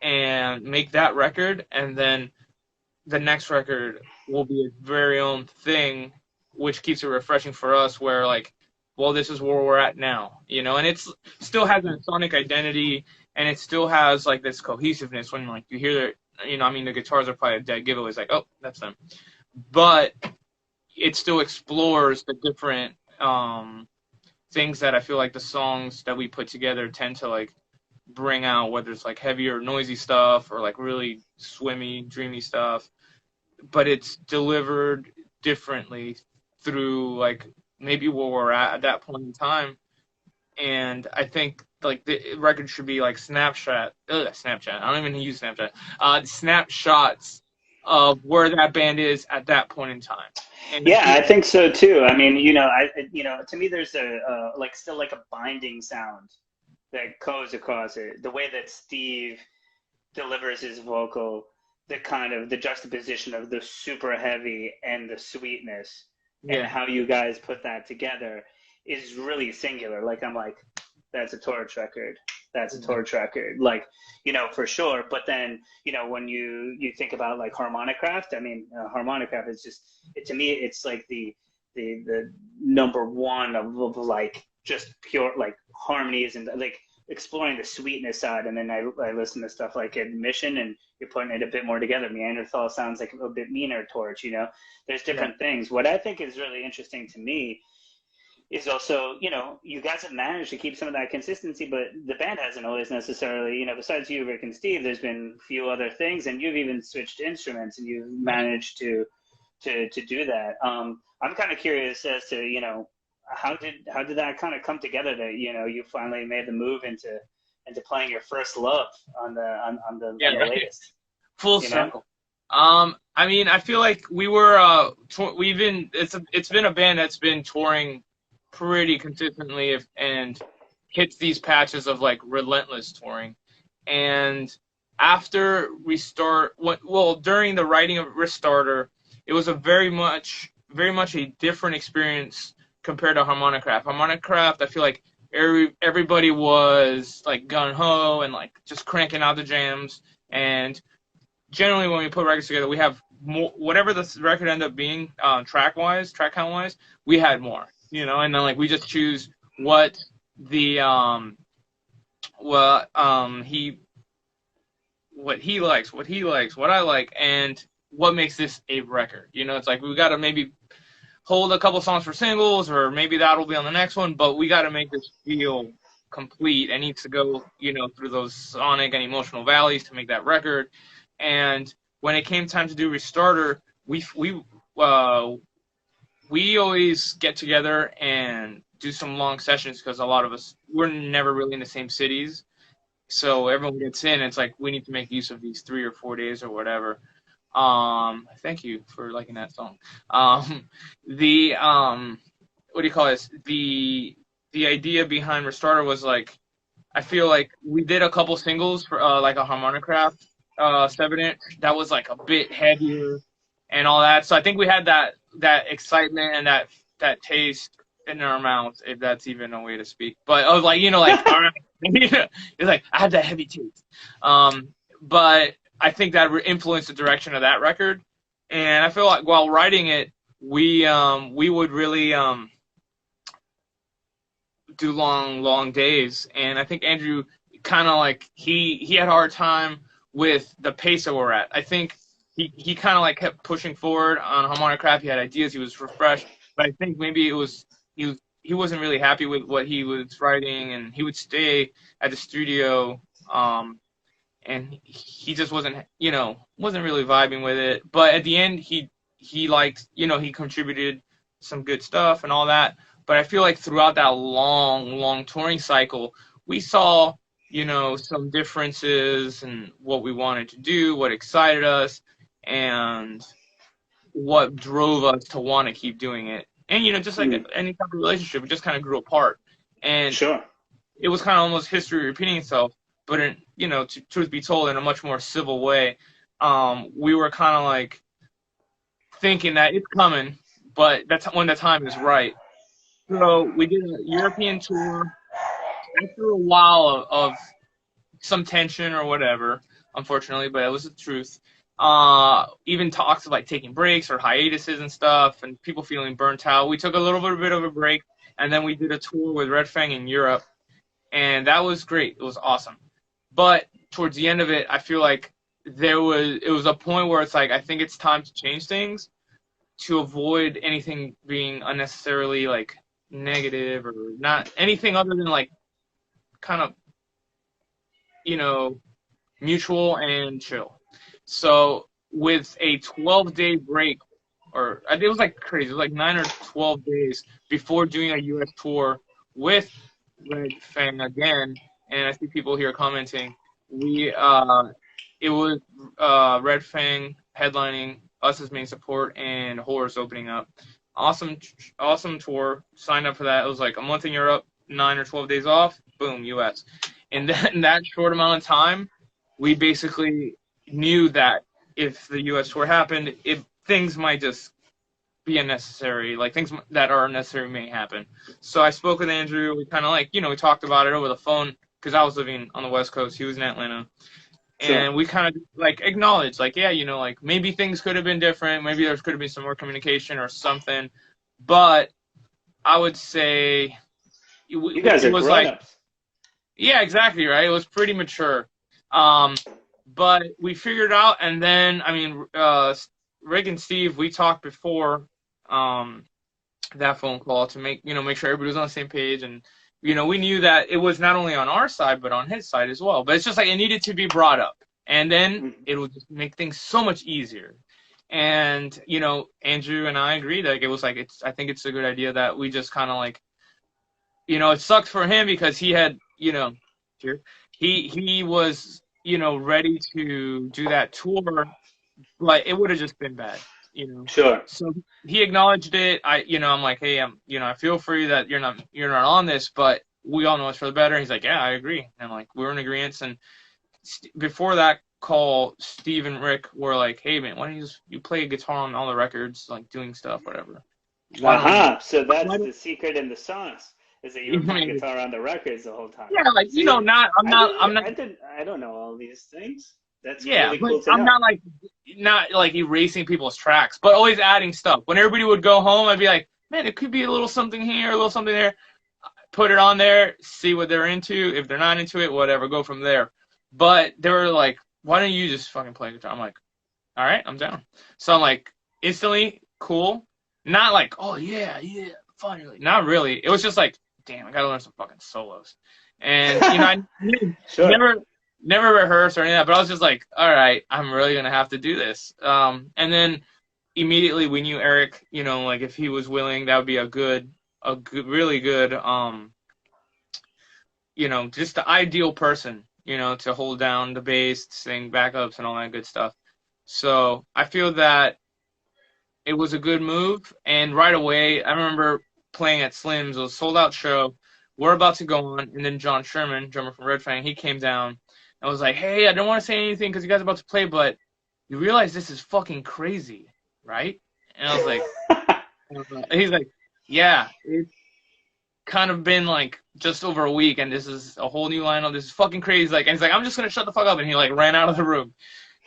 and make that record, and then the next record will be a very own thing, which keeps it refreshing for us, where like, well, this is where we're at now, you know, and it's still has a sonic identity, and it still has like this cohesiveness when like you hear it, you know, I mean, the guitars are probably a dead giveaway. It's like, oh, that's them. But it still explores the different things that I feel like the songs that we put together tend to like bring out, whether it's like heavier, noisy stuff or like really swimmy, dreamy stuff. But it's delivered differently through like maybe where we're at that point in time. And I think like the record should be like Snapchat. I don't even use Snapchat. Snapshots of where that band is at that point in time. And Yeah, I think so too. I mean, to me, there's like still like a binding sound that goes across it. The way that Steve delivers his vocal, the juxtaposition of the super heavy and the sweetness, and how you guys put that together is really singular. Like, I'm like, that's a Torche record. That's a Torche record. Like, for sure. But then, when you think about like Harmonicraft, I mean, Harmonicraft is just, to me, it's like the number one of like just pure like harmonies and like exploring the sweetness side. And then I listen to stuff like Admission, and you're putting it a bit more together. Neanderthal sounds like a bit meaner Torche, there's different things. What I think is really interesting to me is also, you guys have managed to keep some of that consistency, but the band hasn't always necessarily, besides you, Rick and Steve, there's been a few other things, and you've even switched instruments, and you've managed to do that. I'm kind of curious as to, how did that kind of come together that, you finally made the move into playing your first love on the latest? Full circle. I mean, I feel like we were, it's been a band that's been touring pretty consistently and hits these patches of like relentless touring. And after during the writing of Restarter, it was a very much a different experience compared to Harmonicraft. Harmonicraft, I feel like everybody was like gung-ho and like just cranking out the jams. And generally when we put records together, we have more, whatever the record ended up being, track count-wise, we had more. And then like we just choose what he likes, what I like, and what makes this a record. It's like we got to maybe hold a couple songs for singles, or maybe that'll be on the next one, but we got to make this feel complete. It needs to go, through those sonic and emotional valleys to make that record. And when it came time to do Restarter, we always get together and do some long sessions because a lot of us, we're never really in the same cities. So everyone gets in, and it's like we need to make use of these 3 or 4 days or whatever. Thank you for liking that song. What do you call this? The idea behind Restarter was like, I feel like we did a couple singles for like a Harmonicraft 7-inch that was like a bit heavier and all that. So I think we had that excitement and that taste in our mouths, if that's even a way to speak. But I was like, all right. It's like I had that heavy taste. But I think that influenced the direction of that record. And I feel like while writing it, we would really do long days. And I think Andrew kind of like he had a hard time with the pace that we're at. I think he kind of like kept pushing forward on Harmonicraft. He had ideas. He was refreshed, but I think maybe it was he wasn't really happy with what he was writing, and he would stay at the studio, and he just wasn't really vibing with it. But at the end, he liked, he contributed some good stuff and all that. But I feel like throughout that long touring cycle, we saw, some differences in what we wanted to do, what excited us, and what drove us to want to keep doing it. And, just like any type of relationship, it just kind of grew apart. And sure, it was kind of almost history repeating itself. But, truth be told, in a much more civil way, we were kind of like thinking that it's coming, but that's when the time is right. So we did a European tour. After a while of some tension or whatever, unfortunately, but it was the truth. Even talks of like taking breaks or hiatuses and stuff, and people feeling burnt out. We took a little bit of a break, and then we did a tour with Red Fang in Europe, and that was great. It was awesome. But towards the end of it, I feel like it was a point where it's like I think it's time to change things to avoid anything being unnecessarily like negative or not anything other than like kind of mutual and chill. So with a 12-day break, or it was like crazy, it was like 9 or 12 days before doing a US tour with Red Fang again, and I see people here commenting, it was Red Fang headlining, us as main support, and Horrors opening up. Awesome tour. Signed up for that. It was like a month in Europe, 9 or 12 days off. Boom, U.S. And then in that short amount of time, we basically knew that if the U.S. tour happened, things might just be unnecessary. Like, things that are unnecessary may happen. So I spoke with Andrew. We kind of like, we talked about it over the phone because I was living on the West Coast. He was in Atlanta. Sure. And we kind of like acknowledged, like, yeah, like maybe things could have been different. Maybe there could have been some more communication or something. But I would say you guys are grown-ups. Yeah, exactly, right? It was pretty mature. But we figured out, and then, I mean, Rick and Steve, we talked before that phone call to make sure everybody was on the same page. And, we knew that it was not only on our side, but on his side as well. But it's just like it needed to be brought up. And then it would just make things so much easier. And, Andrew and I agreed. Like, it was like, I think it's a good idea that we just kind of like, it sucked for him because he had, he was, ready to do that tour, but it would have just been bad, Sure. So he acknowledged it. I'm like, hey, I feel for you that you're not on this, but we all know it's for the better. And he's like, yeah, I agree. And like, we're in agreement. And before that call, Steve and Rick were like, hey man, why don't you play guitar on all the records, like doing stuff, whatever. So that's the secret in the sauce. Is that you were playing guitar on the records the whole time? Yeah, like I don't know all these things. That's yeah, really cool to I'm know. not like erasing people's tracks, but always adding stuff. When everybody would go home, I'd be like, man, it could be a little something here, a little something there. Put it on there, see what they're into. If they're not into it, whatever, go from there. But they were like, why don't you just fucking play guitar? I'm like, all right, I'm down. So I'm like, instantly cool. Not like, oh yeah, finally. Not really. It was just like, damn, I gotta learn some fucking solos. And I Sure. never rehearsed or anything, but I was just like, all right, I'm really gonna have to do this. And then immediately we knew Eric, like if he was willing, that would be a really good, just the ideal person, to hold down the bass, sing backups and all that good stuff. So I feel that it was a good move. And right away, I remember playing at Slim's. It was a sold-out show. We're about to go on, and then John Sherman, drummer from Red Fang, he came down. I was like, hey, I don't want to say anything because you guys are about to play, but you realize this is fucking crazy, right? And I was like, he's like, yeah, it's kind of been like just over a week, and this is a whole new lineup. This is fucking crazy. Like, and he's like, I'm just going to shut the fuck up. And he like ran out of the room.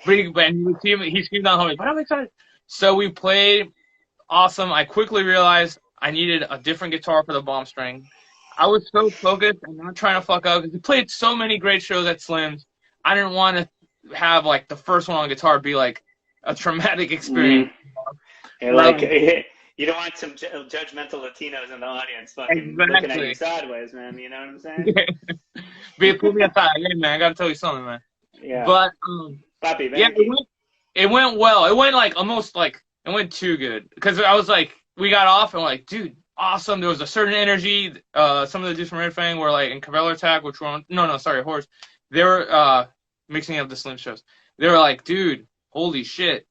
And he screamed down home, but I'm excited. So we played. Awesome. I quickly realized I needed a different guitar for the bomb string. I was so focused and not trying to fuck up because we played so many great shows at Slim's. I didn't want to have like the first one on guitar be like a traumatic experience. You don't want some judgmental Latinos in the audience fucking looking at you sideways, man. You know what I'm saying? Put me aside. Hey, man, I got to tell you something, man. Yeah. But, Papi, yeah, it went well. It went like almost like, it went too good. Because I was like, we got off and we're like, dude, awesome. There was a certain energy. Some of the dudes from Red Fang were like in Cavalry Attack, which were on, Horse. They were mixing up the Slim shows. They were like, dude, holy shit.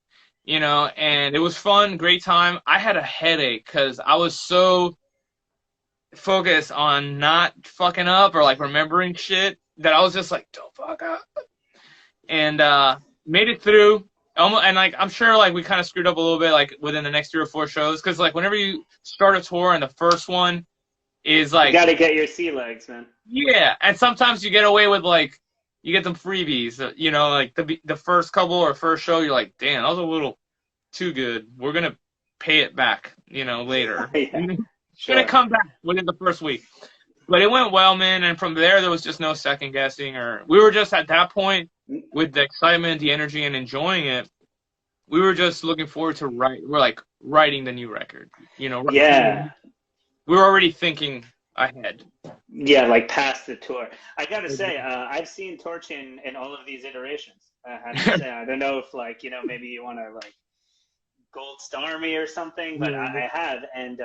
And it was fun, great time. I had a headache because I was so focused on not fucking up or like remembering shit that I was just like, don't fuck up. And made it through. And like I'm sure like we kind of screwed up a little bit like within the next 3 or 4 shows because like whenever you start a tour and the first one is like you gotta get your sea legs, man. Yeah, and sometimes you get away with like you get them freebies, like the first couple or first show you're like, damn, that was a little too good. We're gonna pay it back, later. Yeah, sure. Gonna come back within the first week. But it went well, man, and from there was just no second guessing we were just at that point with the excitement, the energy, and enjoying it. We were just looking forward to writing the new record. Yeah. We were already thinking ahead. Yeah, like past the tour. I gotta say, I've seen Torche in all of these iterations. I have to say, I don't know if maybe you want to like gold star me or something, but I have, and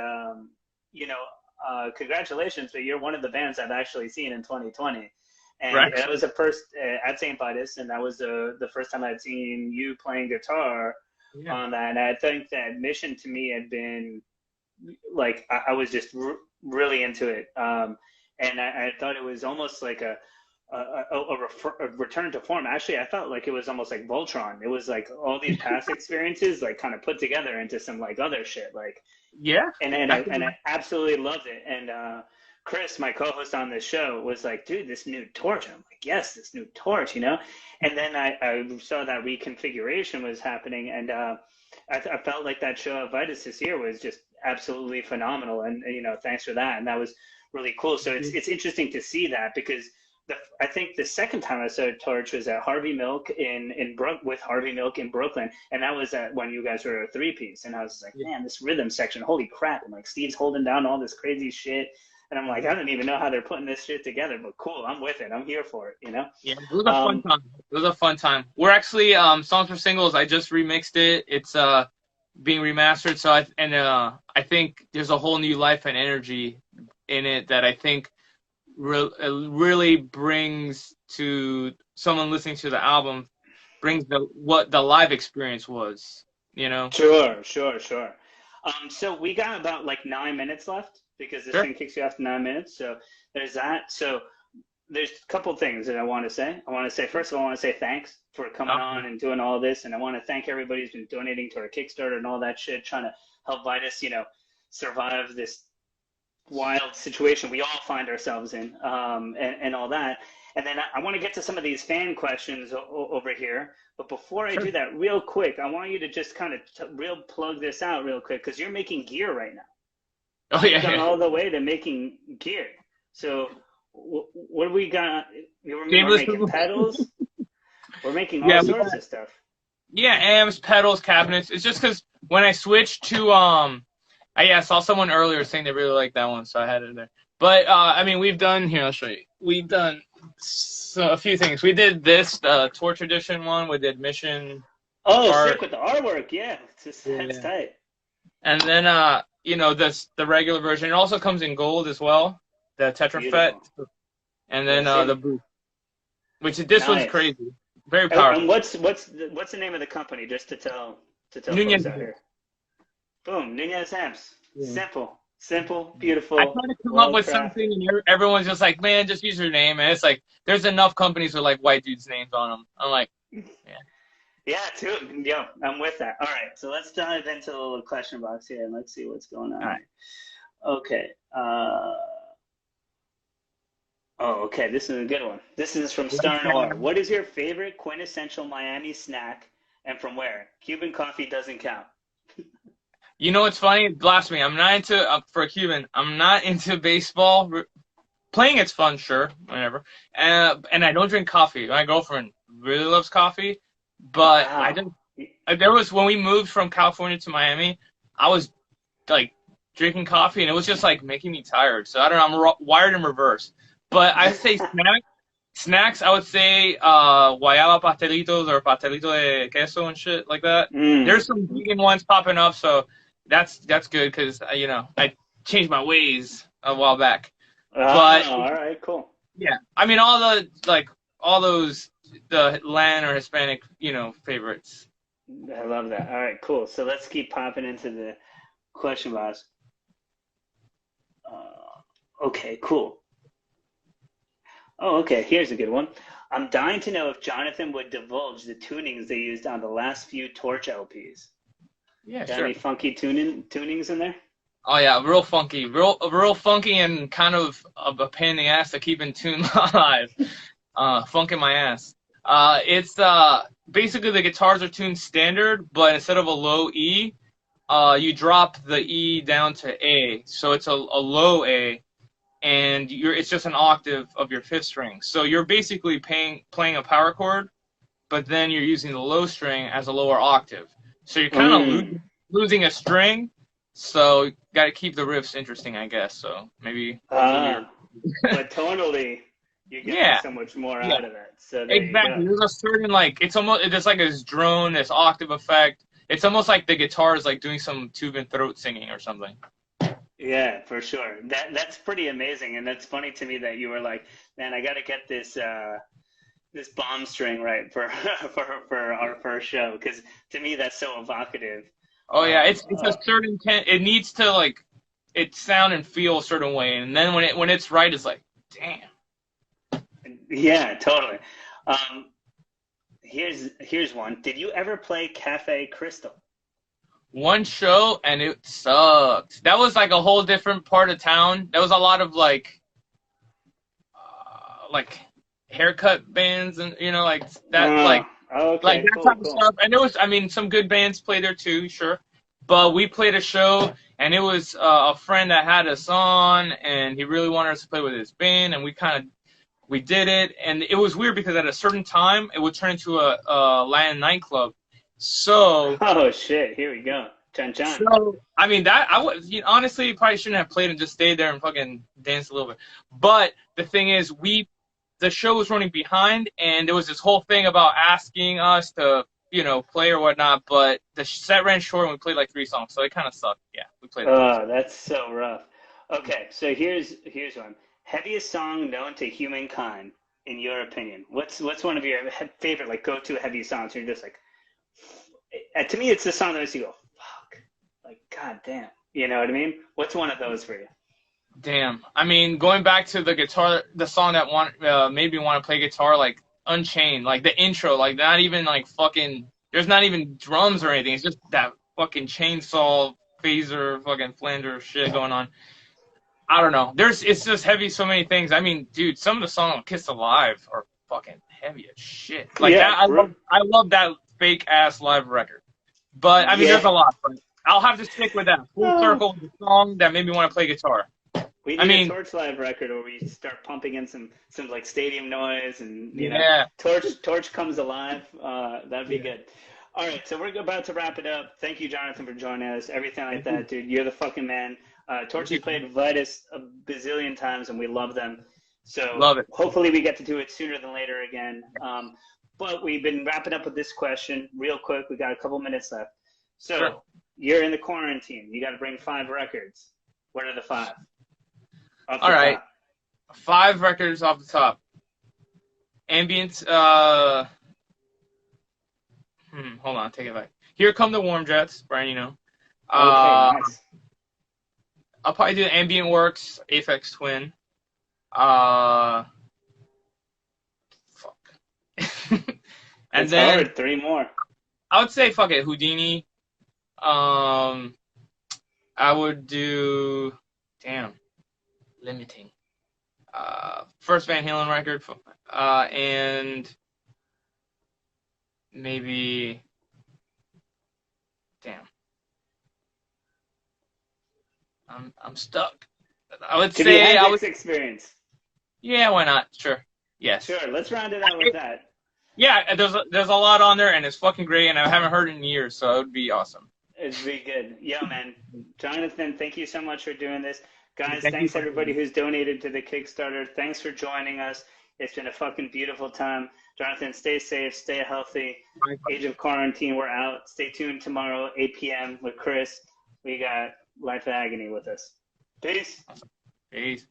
congratulations, but you're one of the bands I've actually seen in 2020. And right. That was the first at Saint Vitus, and that was the first time I'd seen you playing guitar Yeah. on that. And I think that Mission to me had been like I was just really into it, and I thought it was almost like a return to form. Actually, I felt like it was almost like Voltron. It was like all these past experiences like kind of put together into some like other shit. Like Yeah. and I absolutely loved it. And Chris, my co-host on this show, was like, "Dude, this new Torch." I'm like, "Yes, this new Torch," you know. And then I saw that reconfiguration was happening, and I felt like that show at Vitus this year was just absolutely phenomenal. And you know, thanks for that. And that was really cool. So it's interesting to see that, because I think the second time I saw Torch was at Harvey Milk with Harvey Milk in Brooklyn, and that was when you guys were a three-piece. And I was like, man, this rhythm section, holy crap! And like Steve's holding down all this crazy shit, and I'm like, I don't even know how they're putting this shit together, but cool, I'm with it, I'm here for it, you know. Yeah, it was a fun time. It was a fun time. We're actually Songs for Singles. I just remixed it. It's being remastered. So I think there's a whole new life and energy in it that I think really brings to someone listening to the album, brings what the live experience was, you know? Sure. So we got about like 9 minutes left, because this thing kicks you after 9 minutes. So there's that. So there's a couple things that I want to say. First of all, I want to say thanks for coming on and doing all this. And I want to thank everybody who's been donating to our Kickstarter and all that shit, trying to help Vitus, you know, survive this wild situation we all find ourselves in, and all that. And then I want to get to some of these fan questions over here. But before I do that, real quick, I want you to just kind of plug this out real quick, because you're making gear right now. Oh, yeah. You've gone all the way to making gear. So what do we got? We're making pedals. We're making all sorts of stuff. Yeah, amps, pedals, cabinets. It's just because when I switched to I saw someone earlier saying they really liked that one, so I had it there. But I mean, we've done here. I'll show you. We've done a few things. We did this Torch Edition one. We did Mission. Oh, sick with the artwork. Yeah, that's tight. And then you know, the regular version. It also comes in gold as well, the Tetrafet. And then the booth, which one's crazy, very powerful. And what's the name of the company, just to tell Nuñez folks out here? Boom, Nuñez Amps. Yeah. Simple, beautiful. I try to come up with something, and everyone's just like, man, just use your name. And it's like, there's enough companies with like white dudes' names on them. I'm like, yeah. Yeah, too. Yeah, I'm with that. All right, so let's dive into the little question box here, and let's see what's going on. All right. Okay. Okay, this is a good one. This is from Star Noir. What is your favorite quintessential Miami snack, and from where? Cuban coffee doesn't count. You know what's funny? Blasphemy. I'm not into, for a Cuban, I'm not into baseball. Playing it's fun, sure, whatever. And I don't drink coffee. My girlfriend really loves coffee. But wow. When we moved from California to Miami, I was like drinking coffee, and it was just like making me tired. So I don't know, I'm wired in reverse. But I say snacks, I would say guayaba pastelitos or pastelito de queso and shit like that. There's some vegan ones popping up, so that's good, because you know, I changed my ways a while back. But all right, cool. Yeah, I mean all those the Latin or Hispanic, you know, favorites. I love that. All right, cool. So let's keep popping into the question box. Okay, cool. Oh, okay. Here's a good one. I'm dying to know if Jonathan would divulge the tunings they used on the last few Torch LPs. Yeah, Got sure. any funky tunings in there? Oh yeah, real funky, real funky, and kind of a pain in the ass to keep in tune live. Funk in my ass. It's basically the guitars are tuned standard, but instead of a low E, you drop the E down to A, so it's a low A, and it's just an octave of your fifth string. So you're basically playing a power chord, but then you're using the low string as a lower octave. So you're kind of losing a string. So you got to keep the riffs interesting, I guess. So maybe. But tonally, you get so much more out of it. So exactly. There's a certain it's like this drone, this octave effect. It's almost like the guitar is like doing some tube and throat singing or something. Yeah, for sure. That's pretty amazing, and that's funny to me that you were like, man, I got to get this this bomb string right for for our first show, because to me that's so evocative. Oh yeah, it's a certain it needs to like it sound and feel a certain way, and then when it's right, it's like damn. Yeah, totally. Here's one. Did you ever play Cafe Crystal? One show and it sucked. That was like a whole different part of town. There was a lot of like haircut bands and like that okay, like that cool, type of cool. stuff. And there was some good bands played there too, sure. But we played a show and it was a friend that had us on and he really wanted us to play with his band and we did it, and it was weird because at a certain time it would turn into a Latin nightclub. So Oh shit, here we go. Chan Chan. So I mean that I was honestly probably shouldn't have played and just stayed there and fucking danced a little bit. But the thing is, the show was running behind, and there was this whole thing about asking us to play or whatnot. But the set ran short, and we played like 3 songs, so it kind of sucked. Yeah, we played. Oh, that's so rough. Okay, so here's one. Heaviest song known to humankind, in your opinion. What's one of your favorite like go-to heavy songs? You're just like, to me, it's the song that makes you go, fuck, like god damn. You know what I mean? What's one of those for you? Damn. I mean, going back to the song that made me want to play guitar, like Unchained, like the intro, like not even like fucking. There's not even drums or anything. It's just that fucking chainsaw phaser fucking flanger shit going on. I don't know. It's just heavy so many things. I mean, dude, some of the songs on Kiss Alive are fucking heavy as shit. Like yeah, that, I love that fake ass live record. But I mean, there's a lot. But I'll have to stick with that full circle with the song that made me want to play guitar. We need a Torch live record where we start pumping in some like stadium noise and you know Torch comes alive. That'd be good. All right, so we're about to wrap it up. Thank you, Jonathan, for joining us. Everything like that, dude. You're the fucking man. Torch has played Vitus a bazillion times, and we love them. So love it. Hopefully we get to do it sooner than later again. But we've been wrapping up with this question real quick. We got a couple minutes left. So You're in the quarantine. You got to bring 5 records. What are the 5? All right. Top. 5 records off the top. Ambient. Hold on. Take it back. Here Come the Warm Jets. Brian, you know. Okay, nice. I'll probably do Ambient Works, Aphex Twin. Fuck. And it's then hard. 3 more. I would say fuck it, Houdini. I would do limiting. First Van Halen record, and maybe I'm stuck. I would say I would experience. Yeah, why not? Sure. Yes. Sure. Let's round it out with that. Yeah, there's a lot on there, and it's fucking great, and I haven't heard it in years, so it would be awesome. It'd be good. Yeah, man. Jonathan, thank you so much for doing this. Guys, thanks everybody who's donated to the Kickstarter. Thanks for joining us. It's been a fucking beautiful time. Jonathan, stay safe, stay healthy. Age of Quarantine, we're out. Stay tuned tomorrow, 8 p.m. with Chris. We got Life of Agony with us. Peace. Peace.